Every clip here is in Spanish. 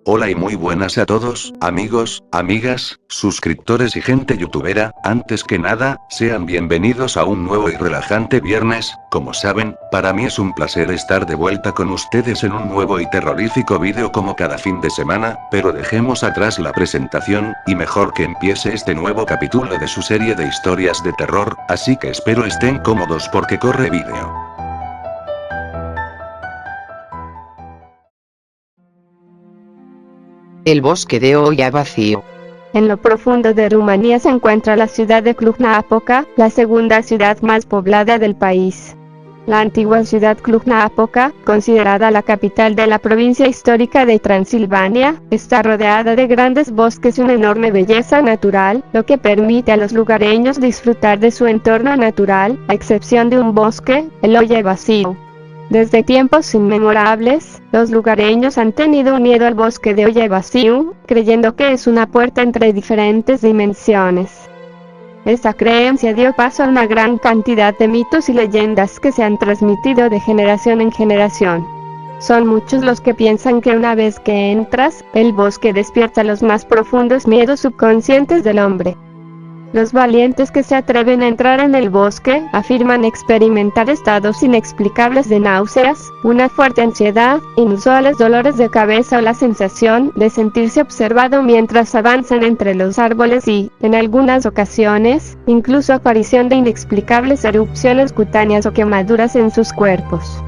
Hola y muy buenas a todos, amigos, amigas, suscriptores y gente youtubera. Antes que nada, sean bienvenidos a un nuevo y relajante viernes. Como saben, para mí es un placer estar de vuelta con ustedes en un nuevo y terrorífico vídeo como cada fin de semana, pero dejemos atrás la presentación, y mejor que empiece este nuevo capítulo de su serie de historias de terror, así que espero estén cómodos porque corre vídeo. El bosque de Oya vacío. En lo profundo de Rumanía se encuentra la ciudad de Cluj-Napoca, la segunda ciudad más poblada del país. La antigua ciudad Cluj-Napoca, considerada la capital de la provincia histórica de Transilvania, está rodeada de grandes bosques y una enorme belleza natural, lo que permite a los lugareños disfrutar de su entorno natural, a excepción de un bosque, el Oya vacío. Desde tiempos inmemorables, los lugareños han tenido un miedo al bosque de Oya vacío, creyendo que es una puerta entre diferentes dimensiones. Esta creencia dio paso a una gran cantidad de mitos y leyendas que se han transmitido de generación en generación. Son muchos los que piensan que una vez que entras, el bosque despierta los más profundos miedos subconscientes del hombre. Los valientes que se atreven a entrar en el bosque afirman experimentar estados inexplicables de náuseas, una fuerte ansiedad, inusuales dolores de cabeza o la sensación de sentirse observado mientras avanzan entre los árboles y, en algunas ocasiones, incluso aparición de inexplicables erupciones cutáneas o quemaduras en sus cuerpos.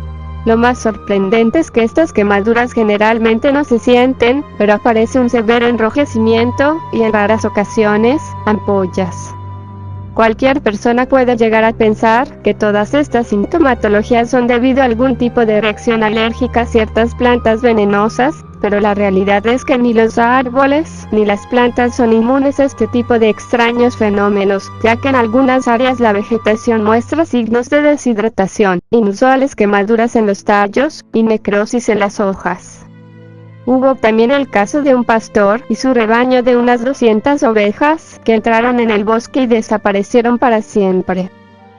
Lo más sorprendente es que estas quemaduras generalmente no se sienten, pero aparece un severo enrojecimiento, y en raras ocasiones, ampollas. Cualquier persona puede llegar a pensar que todas estas sintomatologías son debido a algún tipo de reacción alérgica a ciertas plantas venenosas, pero la realidad es que ni los árboles ni las plantas son inmunes a este tipo de extraños fenómenos, ya que en algunas áreas la vegetación muestra signos de deshidratación, inusuales quemaduras en los tallos, y necrosis en las hojas. Hubo también el caso de un pastor y su rebaño de unas 200 ovejas, que entraron en el bosque y desaparecieron para siempre.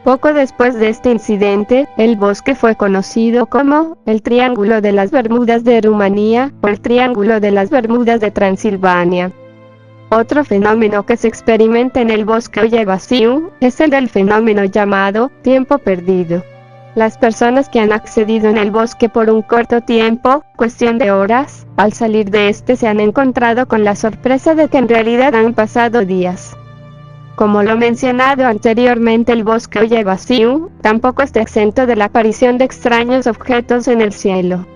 Poco después de este incidente, el bosque fue conocido como el Triángulo de las Bermudas de Rumanía, o el Triángulo de las Bermudas de Transilvania. Otro fenómeno que se experimenta en el bosque Oya vacío es el del fenómeno llamado tiempo perdido. Las personas que han accedido en el bosque por un corto tiempo, cuestión de horas, al salir de este se han encontrado con la sorpresa de que en realidad han pasado días. Como lo mencionado anteriormente, el bosque Oya vacío tampoco está exento de la aparición de extraños objetos en el cielo.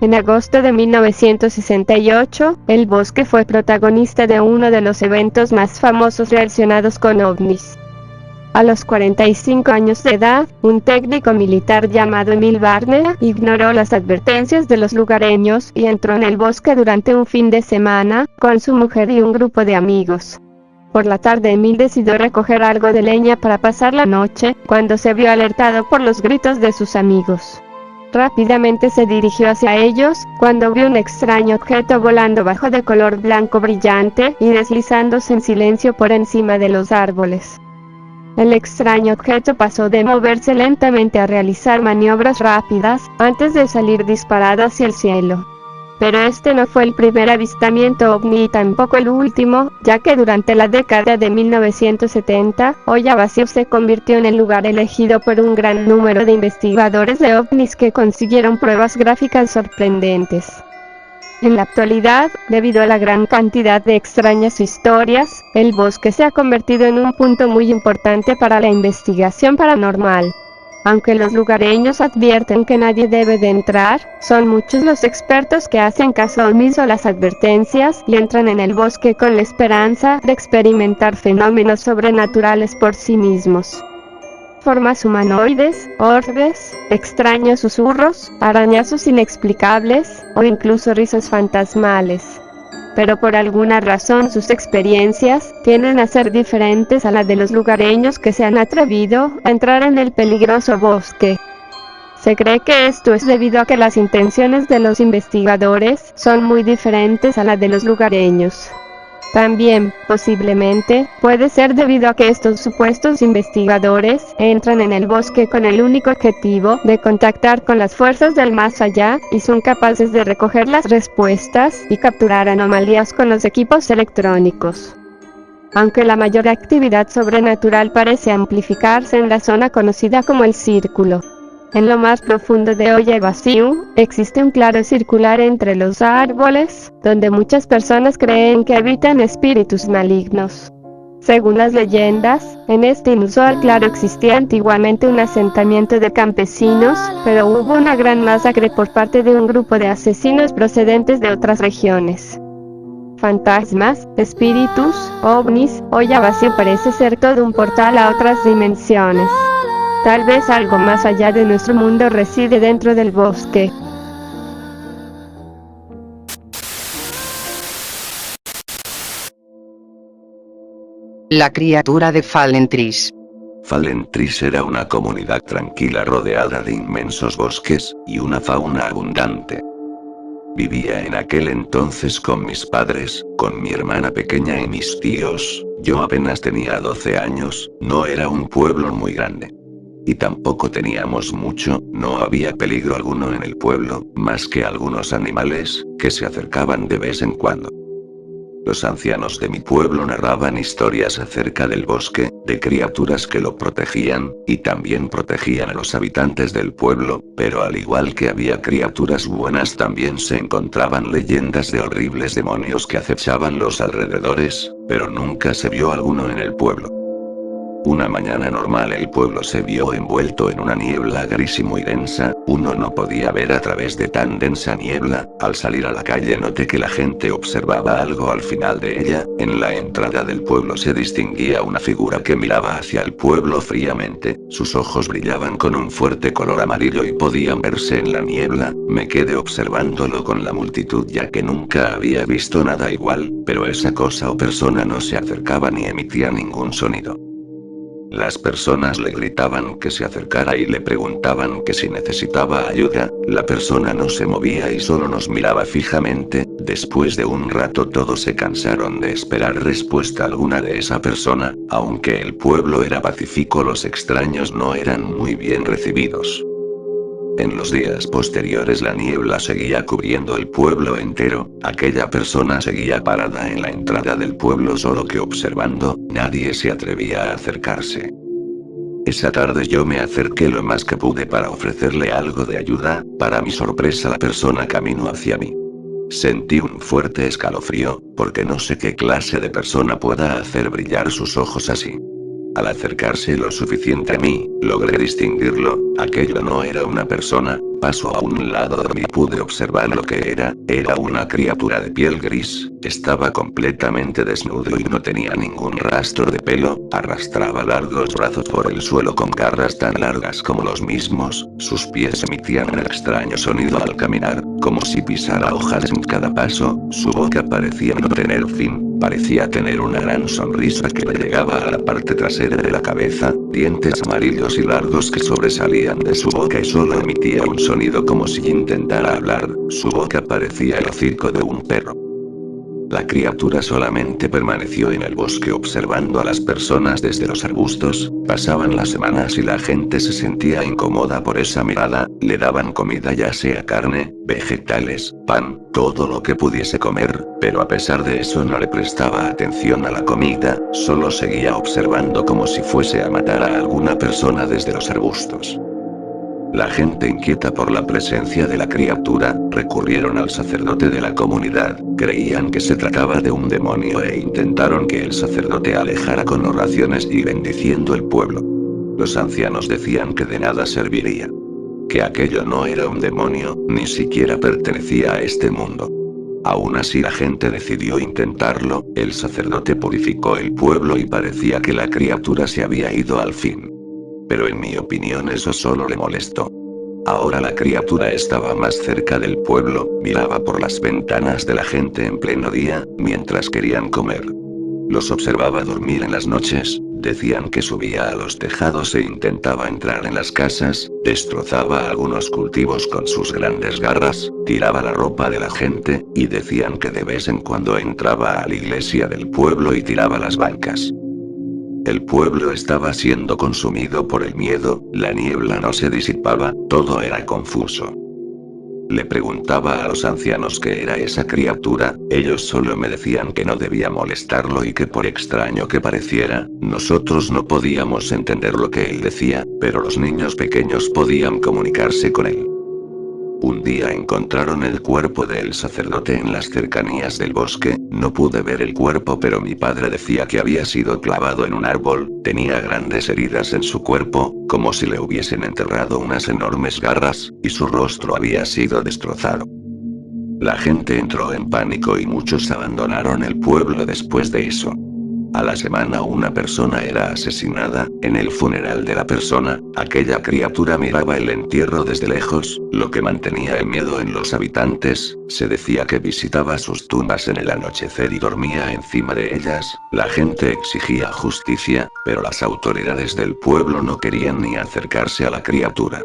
En agosto de 1968, el bosque fue protagonista de uno de los eventos más famosos relacionados con ovnis. A los 45 años de edad, un técnico militar llamado Emil Barnea ignoró las advertencias de los lugareños y entró en el bosque durante un fin de semana, con su mujer y un grupo de amigos. Por la tarde Emil decidió recoger algo de leña para pasar la noche, cuando se vio alertado por los gritos de sus amigos. Rápidamente se dirigió hacia ellos, cuando vio un extraño objeto volando bajo de color blanco brillante y deslizándose en silencio por encima de los árboles. El extraño objeto pasó de moverse lentamente a realizar maniobras rápidas, antes de salir disparado hacia el cielo. Pero este no fue el primer avistamiento ovni y tampoco el último, ya que durante la década de 1970, Oya vacío se convirtió en el lugar elegido por un gran número de investigadores de ovnis que consiguieron pruebas gráficas sorprendentes. En la actualidad, debido a la gran cantidad de extrañas historias, el bosque se ha convertido en un punto muy importante para la investigación paranormal. Aunque los lugareños advierten que nadie debe de entrar, son muchos los expertos que hacen caso omiso a las advertencias y entran en el bosque con la esperanza de experimentar fenómenos sobrenaturales por sí mismos. Formas humanoides, orbes, extraños susurros, arañazos inexplicables, o incluso risas fantasmales. Pero por alguna razón sus experiencias tienden a ser diferentes a las de los lugareños que se han atrevido a entrar en el peligroso bosque. Se cree que esto es debido a que las intenciones de los investigadores son muy diferentes a las de los lugareños. También, posiblemente, puede ser debido a que estos supuestos investigadores entran en el bosque con el único objetivo de contactar con las fuerzas del más allá, y son capaces de recoger las respuestas y capturar anomalías con los equipos electrónicos. Aunque la mayor actividad sobrenatural parece amplificarse en la zona conocida como el Círculo. En lo más profundo de Ollavaciu, existe un claro circular entre los árboles, donde muchas personas creen que habitan espíritus malignos. Según las leyendas, en este inusual claro existía antiguamente un asentamiento de campesinos, pero hubo una gran masacre por parte de un grupo de asesinos procedentes de otras regiones. Fantasmas, espíritus, ovnis, Ollavaciu parece ser todo un portal a otras dimensiones. Tal vez algo más allá de nuestro mundo reside dentro del bosque. La criatura de Falentris. Falentris era una comunidad tranquila rodeada de inmensos bosques y una fauna abundante. Vivía en aquel entonces con mis padres, con mi hermana pequeña y mis tíos. Yo apenas tenía 12 años, no era un pueblo muy grande. Y tampoco teníamos mucho, no había peligro alguno en el pueblo, más que algunos animales, que se acercaban de vez en cuando. Los ancianos de mi pueblo narraban historias acerca del bosque, de criaturas que lo protegían, y también protegían a los habitantes del pueblo, pero al igual que había criaturas buenas también se encontraban leyendas de horribles demonios que acechaban los alrededores, pero nunca se vio alguno en el pueblo. Una mañana normal el pueblo se vio envuelto en una niebla gris y muy densa, uno no podía ver a través de tan densa niebla. Al salir a la calle noté que la gente observaba algo al final de ella. En la entrada del pueblo se distinguía una figura que miraba hacia el pueblo fríamente, sus ojos brillaban con un fuerte color amarillo y podían verse en la niebla. Me quedé observándolo con la multitud ya que nunca había visto nada igual, pero esa cosa o persona no se acercaba ni emitía ningún sonido. Las personas le gritaban que se acercara y le preguntaban que si necesitaba ayuda. La persona no se movía y solo nos miraba fijamente. Después de un rato todos se cansaron de esperar respuesta alguna de esa persona. Aunque el pueblo era pacífico, los extraños no eran muy bien recibidos. En los días posteriores la niebla seguía cubriendo el pueblo entero. Aquella persona seguía parada en la entrada del pueblo solo que observando, nadie se atrevía a acercarse. Esa tarde yo me acerqué lo más que pude para ofrecerle algo de ayuda. Para mi sorpresa la persona caminó hacia mí. Sentí un fuerte escalofrío, porque no sé qué clase de persona pueda hacer brillar sus ojos así. Al acercarse lo suficiente a mí, logré distinguirlo. Aquello no era una persona. Pasó a un lado de mí y pude observar lo que era. Era una criatura de piel gris, estaba completamente desnudo y no tenía ningún rastro de pelo. Arrastraba largos brazos por el suelo con garras tan largas como los mismos. Sus pies emitían un extraño sonido al caminar, como si pisara hojas en cada paso. Su boca parecía no tener fin. Parecía tener una gran sonrisa que le llegaba a la parte trasera de la cabeza, dientes amarillos y largos que sobresalían de su boca y solo emitía un sonido como si intentara hablar. Su boca parecía el hocico de un perro. La criatura solamente permaneció en el bosque observando a las personas desde los arbustos. Pasaban las semanas y la gente se sentía incómoda por esa mirada. Le daban comida, ya sea carne, vegetales, pan, todo lo que pudiese comer, pero a pesar de eso no le prestaba atención a la comida, solo seguía observando como si fuese a matar a alguna persona desde los arbustos. La gente, inquieta por la presencia de la criatura, recurrieron al sacerdote de la comunidad. Creían que se trataba de un demonio e intentaron que el sacerdote alejara con oraciones y bendiciendo el pueblo. Los ancianos decían que de nada serviría. Que aquello no era un demonio, ni siquiera pertenecía a este mundo. Aún así la gente decidió intentarlo. El sacerdote purificó el pueblo y parecía que la criatura se había ido al fin. Pero en mi opinión eso solo le molestó. Ahora la criatura estaba más cerca del pueblo, miraba por las ventanas de la gente en pleno día, mientras querían comer. Los observaba dormir en las noches, Decían que subía a los tejados e intentaba entrar en las casas, destrozaba algunos cultivos con sus grandes garras, tiraba la ropa de la gente, y decían que de vez en cuando entraba a la iglesia del pueblo y tiraba las bancas. El pueblo estaba siendo consumido por el miedo, la niebla no se disipaba, todo era confuso. Le preguntaba a los ancianos qué era esa criatura, ellos solo me decían que no debía molestarlo y que por extraño que pareciera, nosotros no podíamos entender lo que él decía, pero los niños pequeños podían comunicarse con él. Un día encontraron el cuerpo del sacerdote en las cercanías del bosque, no pude ver el cuerpo pero mi padre decía que había sido clavado en un árbol, tenía grandes heridas en su cuerpo, como si le hubiesen enterrado unas enormes garras, y su rostro había sido destrozado. La gente entró en pánico y muchos abandonaron el pueblo después de eso. A la semana una persona era asesinada, en el funeral de la persona, aquella criatura miraba el entierro desde lejos, lo que mantenía el miedo en los habitantes, se decía que visitaba sus tumbas en el anochecer y dormía encima de ellas, la gente exigía justicia, pero las autoridades del pueblo no querían ni acercarse a la criatura.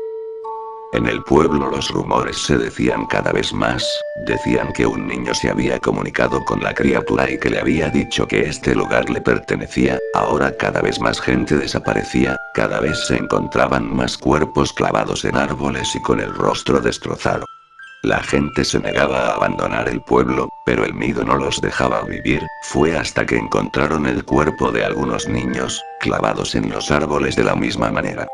En el pueblo los rumores se decían cada vez más, decían que un niño se había comunicado con la criatura y que le había dicho que este lugar le pertenecía, ahora cada vez más gente desaparecía, cada vez se encontraban más cuerpos clavados en árboles y con el rostro destrozado. La gente se negaba a abandonar el pueblo, pero el miedo no los dejaba vivir, fue hasta que encontraron el cuerpo de algunos niños, clavados en los árboles de la misma manera.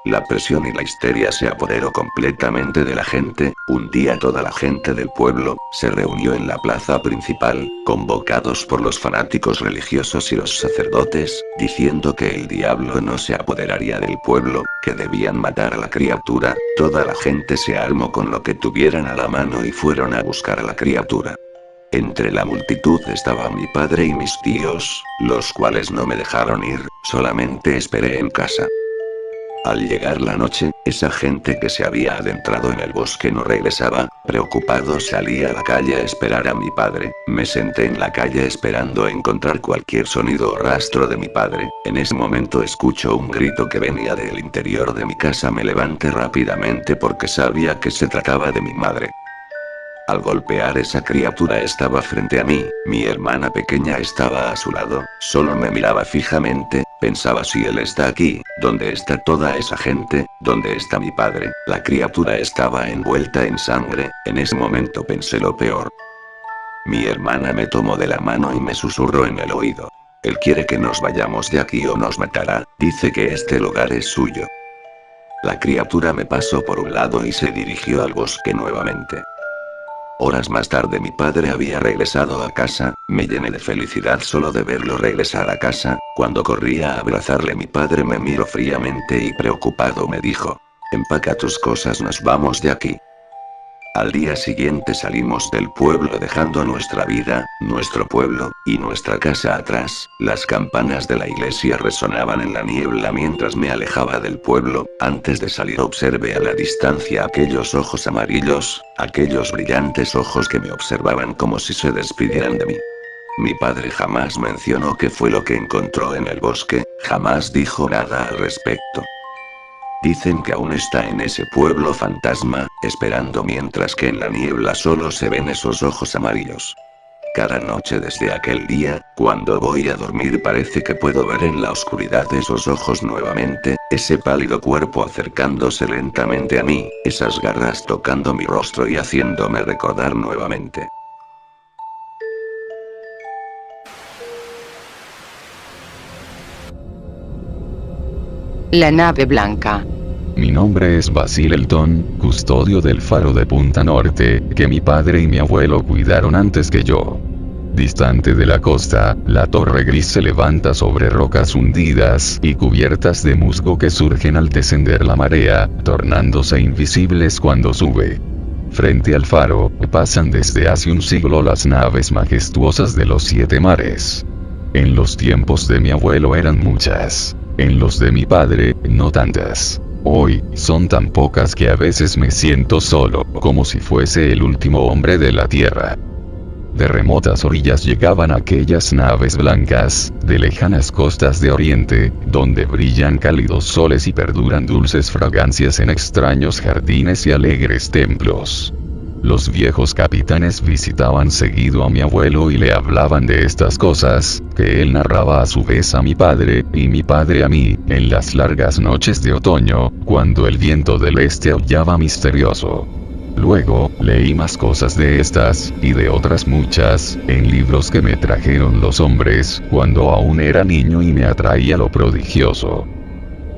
La presión y la histeria se apoderó completamente de la gente, un día toda la gente del pueblo, se reunió en la plaza principal, convocados por los fanáticos religiosos y los sacerdotes, diciendo que el diablo no se apoderaría del pueblo, que debían matar a la criatura, toda la gente se armó con lo que tuvieran a la mano y fueron a buscar a la criatura. Entre la multitud estaba mi padre y mis tíos, los cuales no me dejaron ir, solamente esperé en casa. Al llegar la noche, esa gente que se había adentrado en el bosque no regresaba, preocupado salí a la calle a esperar a mi padre, me senté en la calle esperando encontrar cualquier sonido o rastro de mi padre, en ese momento escucho un grito que venía del interior de mi casa, me levanté rápidamente porque sabía que se trataba de mi madre. Al golpear esa criatura estaba frente a mí, mi hermana pequeña estaba a su lado, solo me miraba fijamente, pensaba si él está aquí, ¿dónde está toda esa gente? ¿Dónde está mi padre? La criatura estaba envuelta en sangre, en ese momento pensé lo peor. Mi hermana me tomó de la mano y me susurró en el oído. Él quiere que nos vayamos de aquí o nos matará, dice que este lugar es suyo. La criatura me pasó por un lado y se dirigió al bosque nuevamente. Horas más tarde mi padre había regresado a casa, me llené de felicidad solo de verlo regresar a casa, cuando corría a abrazarle mi padre me miró fríamente y preocupado me dijo, empaca tus cosas, nos vamos de aquí. Al día siguiente salimos del pueblo dejando nuestra vida, nuestro pueblo, y nuestra casa atrás, las campanas de la iglesia resonaban en la niebla mientras me alejaba del pueblo, antes de salir observé a la distancia aquellos ojos amarillos, aquellos brillantes ojos que me observaban como si se despidieran de mí. Mi padre jamás mencionó qué fue lo que encontró en el bosque, jamás dijo nada al respecto. Dicen que aún está en ese pueblo fantasma, esperando mientras que en la niebla solo se ven esos ojos amarillos. Cada noche desde aquel día, cuando voy a dormir parece que puedo ver en la oscuridad esos ojos nuevamente, ese pálido cuerpo acercándose lentamente a mí, esas garras tocando mi rostro y haciéndome recordar nuevamente. La nave blanca. Mi nombre es Basil Elton, custodio del faro de Punta Norte, que mi padre y mi abuelo cuidaron antes que yo. Distante de la costa, la torre gris se levanta sobre rocas hundidas y cubiertas de musgo que surgen al descender la marea, tornándose invisibles cuando sube. Frente al faro, pasan desde hace un siglo las naves majestuosas de los 7 mares. En los tiempos de mi abuelo eran muchas. En los de mi padre, no tantas. Hoy, son tan pocas que a veces me siento solo, como si fuese el último hombre de la tierra. De remotas orillas llegaban aquellas naves blancas, de lejanas costas de oriente, donde brillan cálidos soles y perduran dulces fragancias en extraños jardines y alegres templos. Los viejos capitanes visitaban seguido a mi abuelo y le hablaban de estas cosas, que él narraba a su vez a mi padre, y mi padre a mí, en las largas noches de otoño, cuando el viento del este aullaba misterioso. Luego, leí más cosas de estas, y de otras muchas, en libros que me trajeron los hombres, cuando aún era niño y me atraía lo prodigioso.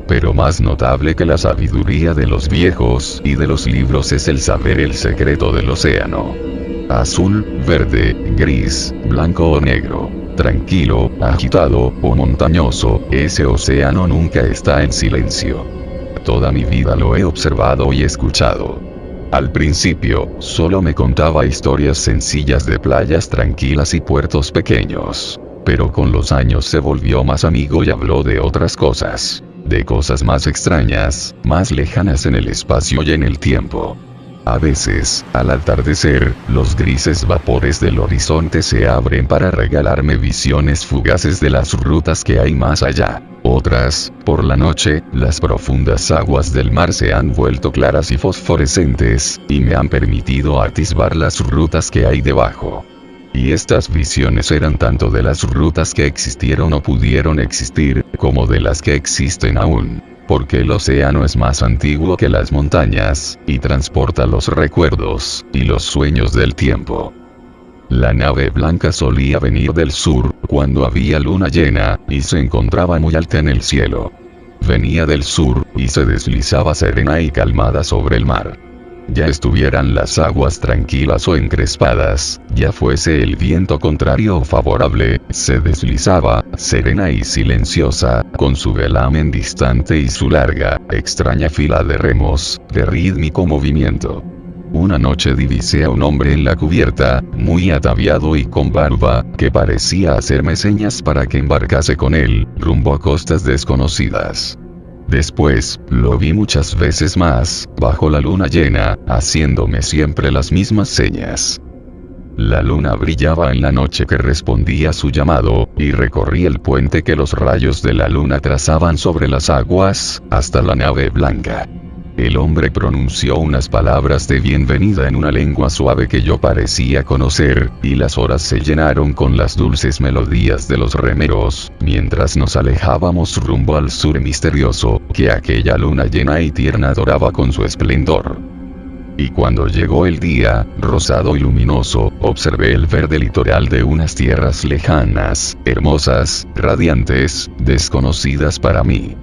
Pero más notable que la sabiduría de los viejos y de los libros es el saber el secreto del océano. Azul, verde, gris, blanco o negro, tranquilo, agitado o montañoso, ese océano nunca está en silencio. Toda mi vida lo he observado y escuchado. Al principio, solo me contaba historias sencillas de playas tranquilas y puertos pequeños. Pero con los años se volvió más amigo y habló de otras cosas. De cosas más extrañas, más lejanas en el espacio y en el tiempo. A veces, al atardecer, los grises vapores del horizonte se abren para regalarme visiones fugaces de las rutas que hay más allá. Otras, por la noche, las profundas aguas del mar se han vuelto claras y fosforescentes, y me han permitido atisbar las rutas que hay debajo. Y estas visiones eran tanto de las rutas que existieron o pudieron existir, como de las que existen aún. Porque el océano es más antiguo que las montañas, y transporta los recuerdos, y los sueños del tiempo. La nave blanca solía venir del sur, cuando había luna llena, y se encontraba muy alta en el cielo. Venía del sur, y se deslizaba serena y calmada sobre el mar. Ya estuvieran las aguas tranquilas o encrespadas, ya fuese el viento contrario o favorable, se deslizaba, serena y silenciosa, con su velamen distante y su larga, extraña fila de remos, de rítmico movimiento. Una noche divisé a un hombre en la cubierta, muy ataviado y con barba, que parecía hacerme señas para que embarcase con él, rumbo a costas desconocidas. Después, lo vi muchas veces más, bajo la luna llena, haciéndome siempre las mismas señas. La luna brillaba en la noche que respondía a su llamado, y recorrí el puente que los rayos de la luna trazaban sobre las aguas, hasta la nave blanca. El hombre pronunció unas palabras de bienvenida en una lengua suave que yo parecía conocer, y las horas se llenaron con las dulces melodías de los remeros, mientras nos alejábamos rumbo al sur misterioso, que aquella luna llena y tierna adoraba con su esplendor. Y cuando llegó el día, rosado y luminoso, observé el verde litoral de unas tierras lejanas, hermosas, radiantes, desconocidas para mí.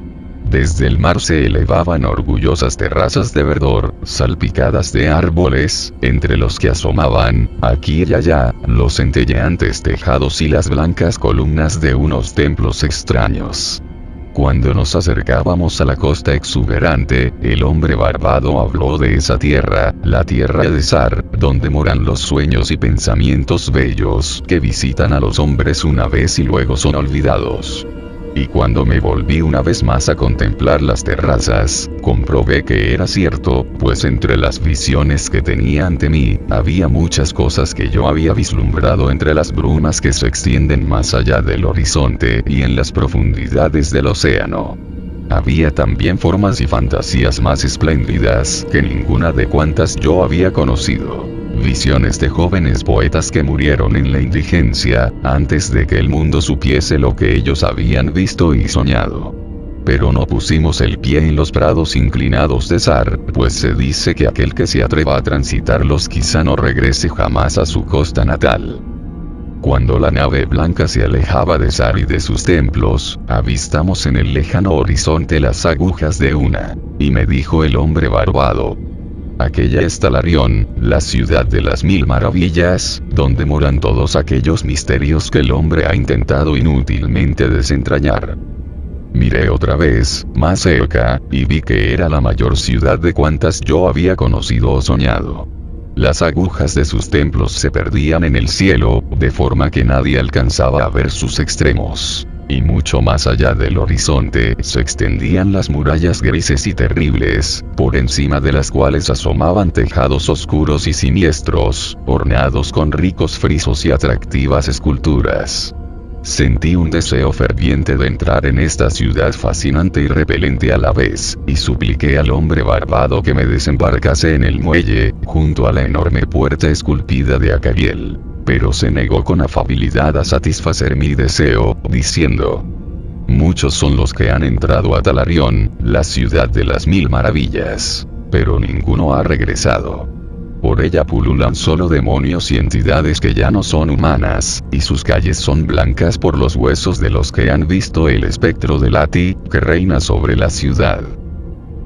Desde el mar se elevaban orgullosas terrazas de verdor, salpicadas de árboles, entre los que asomaban, aquí y allá, los centelleantes tejados y las blancas columnas de unos templos extraños. Cuando nos acercábamos a la costa exuberante, el hombre barbado habló de esa tierra, la tierra de Sar, donde moran los sueños y pensamientos bellos, que visitan a los hombres una vez y luego son olvidados. Y cuando me volví una vez más a contemplar las terrazas, comprobé que era cierto, pues entre las visiones que tenía ante mí, había muchas cosas que yo había vislumbrado entre las brumas que se extienden más allá del horizonte y en las profundidades del océano. Había también formas y fantasías más espléndidas que ninguna de cuantas yo había conocido. Visiones de jóvenes poetas que murieron en la indigencia, antes de que el mundo supiese lo que ellos habían visto y soñado. Pero no pusimos el pie en los prados inclinados de Sar, pues se dice que aquel que se atreva a transitarlos quizá no regrese jamás a su costa natal. Cuando la nave blanca se alejaba de Sar y de sus templos, avistamos en el lejano horizonte las agujas de una, y me dijo el hombre barbado: aquella es Talarión, la ciudad de las 1000 maravillas, donde moran todos aquellos misterios que el hombre ha intentado inútilmente desentrañar. Miré otra vez, más cerca, y vi que era la mayor ciudad de cuantas yo había conocido o soñado. Las agujas de sus templos se perdían en el cielo, de forma que nadie alcanzaba a ver sus extremos. Y mucho más allá del horizonte se extendían las murallas grises y terribles, por encima de las cuales asomaban tejados oscuros y siniestros, ornados con ricos frisos y atractivas esculturas. Sentí un deseo ferviente de entrar en esta ciudad fascinante y repelente a la vez, y supliqué al hombre barbado que me desembarcase en el muelle, junto a la enorme puerta esculpida de Acabiel. Pero se negó con afabilidad a satisfacer mi deseo, diciendo: muchos son los que han entrado a Talarión, la ciudad de las 1000 maravillas, pero ninguno ha regresado. Por ella pululan solo demonios y entidades que ya no son humanas, y sus calles son blancas por los huesos de los que han visto el espectro de Lati, que reina sobre la ciudad.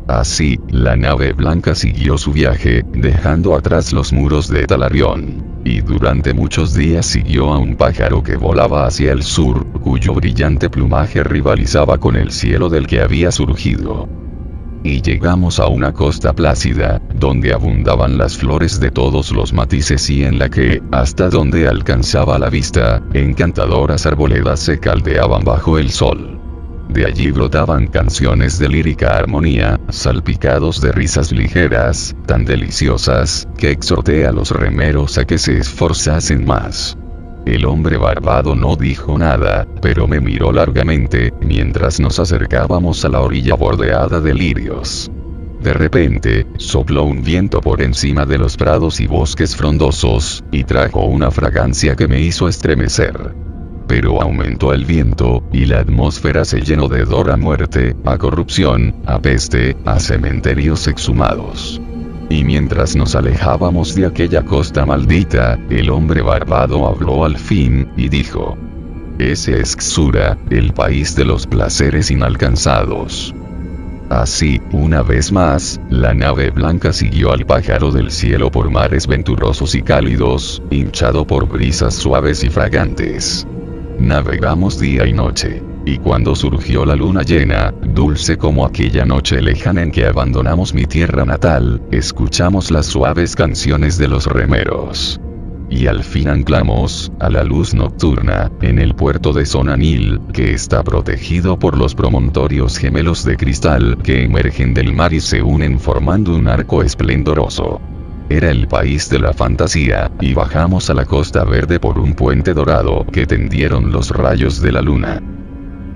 Así, la nave blanca siguió su viaje, dejando atrás los muros de Talarión, y durante muchos días siguió a un pájaro que volaba hacia el sur, cuyo brillante plumaje rivalizaba con el cielo del que había surgido. Y llegamos a una costa plácida, donde abundaban las flores de todos los matices y en la que, hasta donde alcanzaba la vista, encantadoras arboledas se caldeaban bajo el sol. De allí brotaban canciones de lírica armonía, salpicados de risas ligeras, tan deliciosas, que exhorté a los remeros a que se esforzasen más. El hombre barbado no dijo nada, pero me miró largamente, mientras nos acercábamos a la orilla bordeada de lirios. De repente, sopló un viento por encima de los prados y bosques frondosos, y trajo una fragancia que me hizo estremecer. Pero aumentó el viento, y la atmósfera se llenó de hedor a muerte, a corrupción, a peste, a cementerios exhumados. Y mientras nos alejábamos de aquella costa maldita, el hombre barbado habló al fin, y dijo: ese es Xura, el país de los placeres inalcanzados. Así, una vez más, la nave blanca siguió al pájaro del cielo por mares venturosos y cálidos, hinchado por brisas suaves y fragantes. Navegamos día y noche, y cuando surgió la luna llena, dulce como aquella noche lejana en que abandonamos mi tierra natal, escuchamos las suaves canciones de los remeros. Y al fin anclamos, a la luz nocturna, en el puerto de Sonanil, que está protegido por los promontorios gemelos de cristal que emergen del mar y se unen formando un arco esplendoroso. Era el país de la fantasía, y bajamos a la costa verde por un puente dorado que tendieron los rayos de la luna.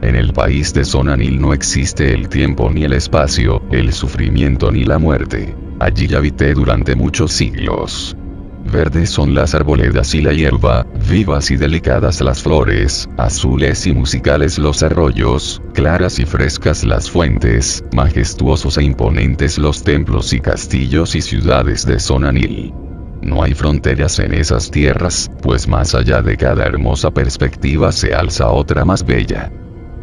En el país de Sonanil no existe el tiempo ni el espacio, el sufrimiento ni la muerte. Allí habité durante muchos siglos. Verdes son las arboledas y la hierba, vivas y delicadas las flores, azules y musicales los arroyos, claras y frescas las fuentes, majestuosos e imponentes los templos y castillos y ciudades de Sonanil. No hay fronteras en esas tierras, pues más allá de cada hermosa perspectiva se alza otra más bella.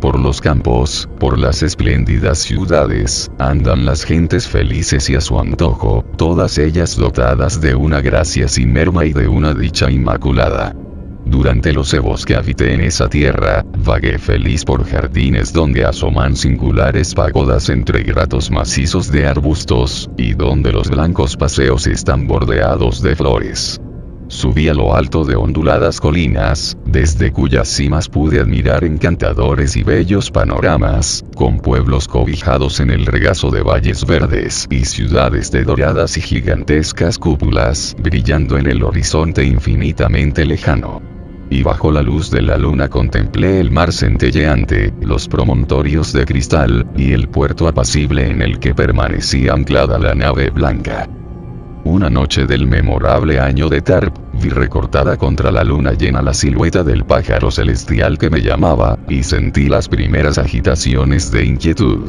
Por los campos, por las espléndidas ciudades, andan las gentes felices y a su antojo, todas ellas dotadas de una gracia sin merma y de una dicha inmaculada. Durante los ebos que habité en esa tierra, vagué feliz por jardines donde asoman singulares pagodas entre gratos macizos de arbustos, y donde los blancos paseos están bordeados de flores. Subí a lo alto de onduladas colinas, desde cuyas cimas pude admirar encantadores y bellos panoramas, con pueblos cobijados en el regazo de valles verdes y ciudades de doradas y gigantescas cúpulas, brillando en el horizonte infinitamente lejano. Y bajo la luz de la luna contemplé el mar centelleante, los promontorios de cristal, y el puerto apacible en el que permanecía anclada la nave blanca. Una noche del memorable año de Tarp, vi recortada contra la luna llena la silueta del pájaro celestial que me llamaba, y sentí las primeras agitaciones de inquietud.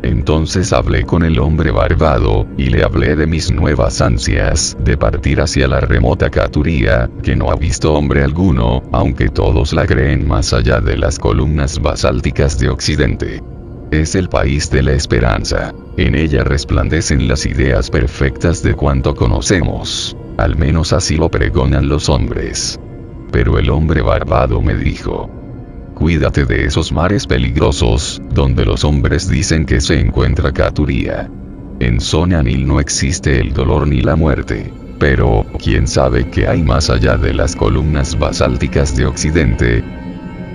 Entonces hablé con el hombre barbado, y le hablé de mis nuevas ansias, de partir hacia la remota Caturía, que no ha visto hombre alguno, aunque todos la creen más allá de las columnas basálticas de Occidente. Es el país de la esperanza. En ella resplandecen las ideas perfectas de cuanto conocemos. Al menos así lo pregonan los hombres. Pero el hombre barbado me dijo: cuídate de esos mares peligrosos, donde los hombres dicen que se encuentra Caturía. En Sonanil no existe el dolor ni la muerte. Pero, ¿quién sabe qué hay más allá de las columnas basálticas de Occidente?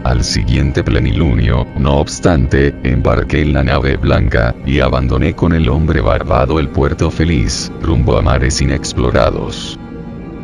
Al siguiente plenilunio, no obstante, embarqué en la nave blanca, y abandoné con el hombre barbado el puerto feliz, rumbo a mares inexplorados.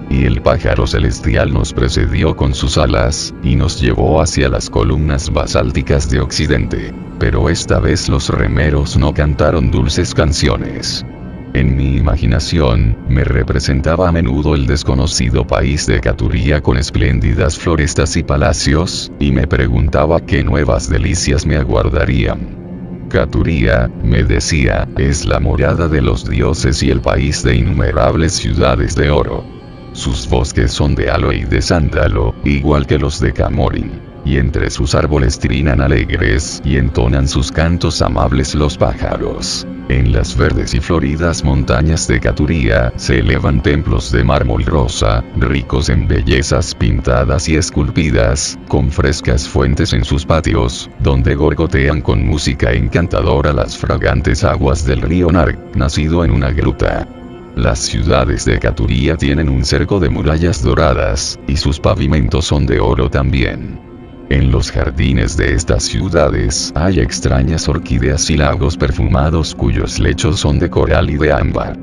Y el pájaro celestial nos precedió con sus alas, y nos llevó hacia las columnas basálticas de Occidente. Pero esta vez los remeros no cantaron dulces canciones. En mi imaginación, me representaba a menudo el desconocido país de Caturia con espléndidas florestas y palacios, y me preguntaba qué nuevas delicias me aguardarían. Caturia, me decía, es la morada de los dioses y el país de innumerables ciudades de oro. Sus bosques son de aloe y de sándalo, igual que los de Camorin. Y entre sus árboles trinan alegres y entonan sus cantos amables los pájaros. En las verdes y floridas montañas de Caturia se elevan templos de mármol rosa, ricos en bellezas pintadas y esculpidas, con frescas fuentes en sus patios, donde gorgotean con música encantadora las fragantes aguas del río Narg, nacido en una gruta. Las ciudades de Caturia tienen un cerco de murallas doradas, y sus pavimentos son de oro también. En los jardines de estas ciudades hay extrañas orquídeas y lagos perfumados cuyos lechos son de coral y de ámbar.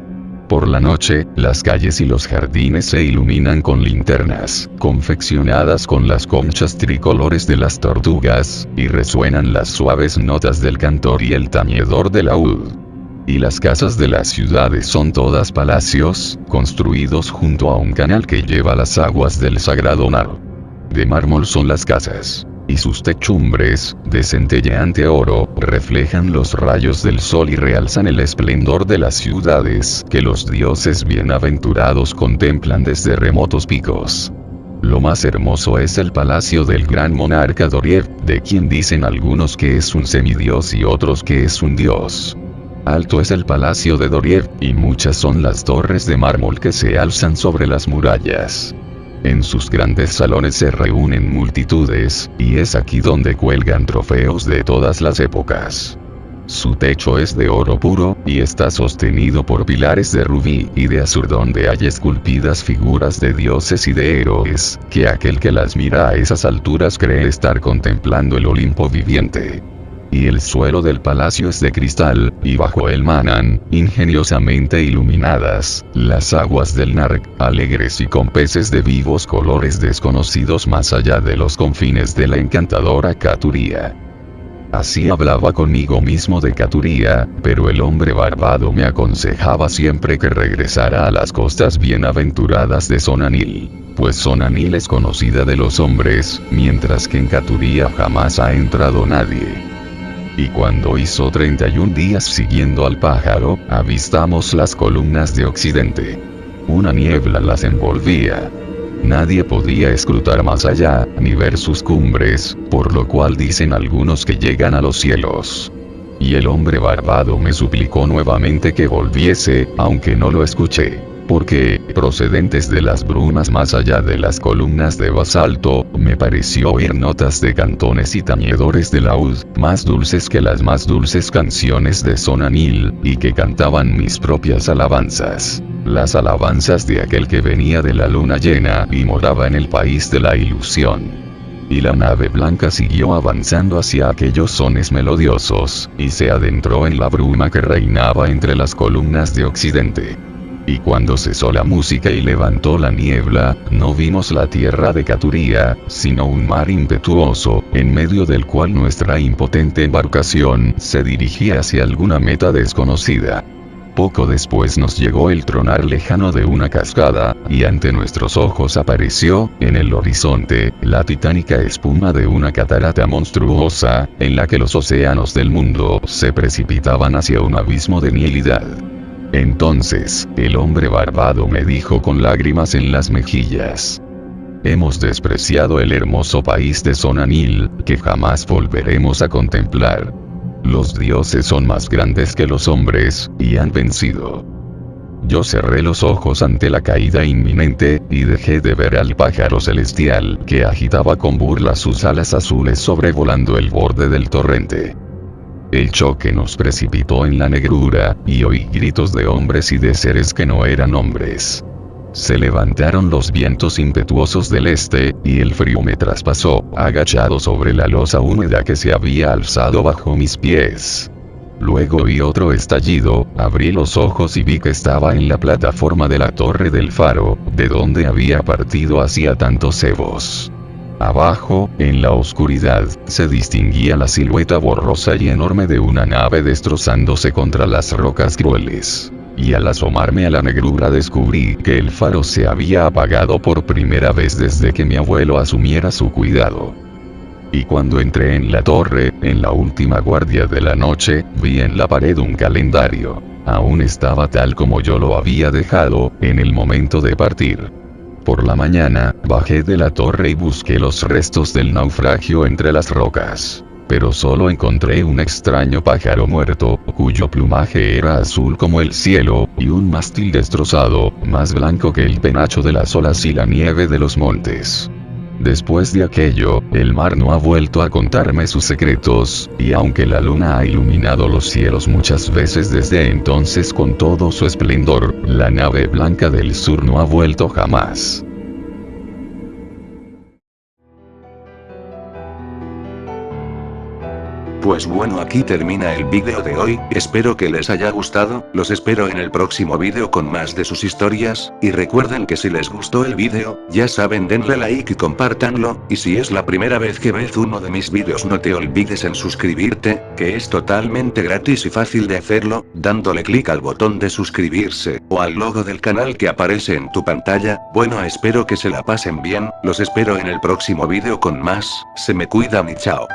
Por la noche, las calles y los jardines se iluminan con linternas, confeccionadas con las conchas tricolores de las tortugas, y resuenan las suaves notas del cantor y el tañedor del laúd. Y las casas de las ciudades son todas palacios, construidos junto a un canal que lleva las aguas del sagrado Nar. De mármol son las casas, y sus techumbres, de centelleante oro, reflejan los rayos del sol y realzan el esplendor de las ciudades que los dioses bienaventurados contemplan desde remotos picos. Lo más hermoso es el palacio del gran monarca Doriev, de quien dicen algunos que es un semidios y otros que es un dios. Alto es el palacio de Doriev, y muchas son las torres de mármol que se alzan sobre las murallas. En sus grandes salones se reúnen multitudes, y es aquí donde cuelgan trofeos de todas las épocas. Su techo es de oro puro, y está sostenido por pilares de rubí y de azur donde hay esculpidas figuras de dioses y de héroes, que aquel que las mira a esas alturas cree estar contemplando el Olimpo viviente. Y el suelo del palacio es de cristal, y bajo él manan, ingeniosamente iluminadas, las aguas del Narg, alegres y con peces de vivos colores desconocidos más allá de los confines de la encantadora Caturia. Así hablaba conmigo mismo de Caturia, pero el hombre barbado me aconsejaba siempre que regresara a las costas bienaventuradas de Sonanil, pues Sonanil es conocida de los hombres, mientras que en Caturia jamás ha entrado nadie. Y cuando hizo 31 días siguiendo al pájaro, avistamos las columnas de Occidente. Una niebla las envolvía. Nadie podía escrutar más allá, ni ver sus cumbres, por lo cual dicen algunos que llegan a los cielos. Y el hombre barbado me suplicó nuevamente que volviese, aunque no lo escuché. Porque, procedentes de las brumas más allá de las columnas de basalto, me pareció oír notas de cantones y tañedores de laúd, más dulces que las más dulces canciones de Sonanil, y que cantaban mis propias alabanzas. Las alabanzas de aquel que venía de la luna llena y moraba en el país de la ilusión. Y la nave blanca siguió avanzando hacia aquellos sones melodiosos, y se adentró en la bruma que reinaba entre las columnas de Occidente. Y cuando cesó la música y levantó la niebla, no vimos la tierra de Caturia, sino un mar impetuoso, en medio del cual nuestra impotente embarcación se dirigía hacia alguna meta desconocida. Poco después nos llegó el tronar lejano de una cascada, y ante nuestros ojos apareció, en el horizonte, la titánica espuma de una catarata monstruosa, en la que los océanos del mundo se precipitaban hacia un abismo de nihilidad. Entonces, el hombre barbado me dijo con lágrimas en las mejillas: hemos despreciado el hermoso país de Sonanil, que jamás volveremos a contemplar. Los dioses son más grandes que los hombres, y han vencido. Yo cerré los ojos ante la caída inminente, y dejé de ver al pájaro celestial, que agitaba con burla sus alas azules sobrevolando el borde del torrente. El choque nos precipitó en la negrura, y oí gritos de hombres y de seres que no eran hombres. Se levantaron los vientos impetuosos del este, y el frío me traspasó, agachado sobre la losa húmeda que se había alzado bajo mis pies. Luego vi otro estallido, abrí los ojos y vi que estaba en la plataforma de la torre del faro, de donde había partido hacía tantos ebos. Abajo, en la oscuridad, se distinguía la silueta borrosa y enorme de una nave destrozándose contra las rocas crueles. Y al asomarme a la negrura descubrí que el faro se había apagado por primera vez desde que mi abuelo asumiera su cuidado. Y cuando entré en la torre, en la última guardia de la noche, vi en la pared un calendario. Aún estaba tal como yo lo había dejado, en el momento de partir. Por la mañana, bajé de la torre y busqué los restos del naufragio entre las rocas. Pero solo encontré un extraño pájaro muerto, cuyo plumaje era azul como el cielo, y un mástil destrozado, más blanco que el penacho de las olas y la nieve de los montes. Después de aquello, el mar no ha vuelto a contarme sus secretos, y aunque la luna ha iluminado los cielos muchas veces desde entonces con todo su esplendor, la nave blanca del sur no ha vuelto jamás. Pues bueno, aquí termina el vídeo de hoy, espero que les haya gustado, los espero en el próximo vídeo con más de sus historias, y recuerden que si les gustó el vídeo, ya saben, denle like y compártanlo, y si es la primera vez que ves uno de mis vídeos no te olvides en suscribirte, que es totalmente gratis y fácil de hacerlo, dándole clic al botón de suscribirse, o al logo del canal que aparece en tu pantalla. Bueno, espero que se la pasen bien, los espero en el próximo vídeo con más, se me cuidan y chao.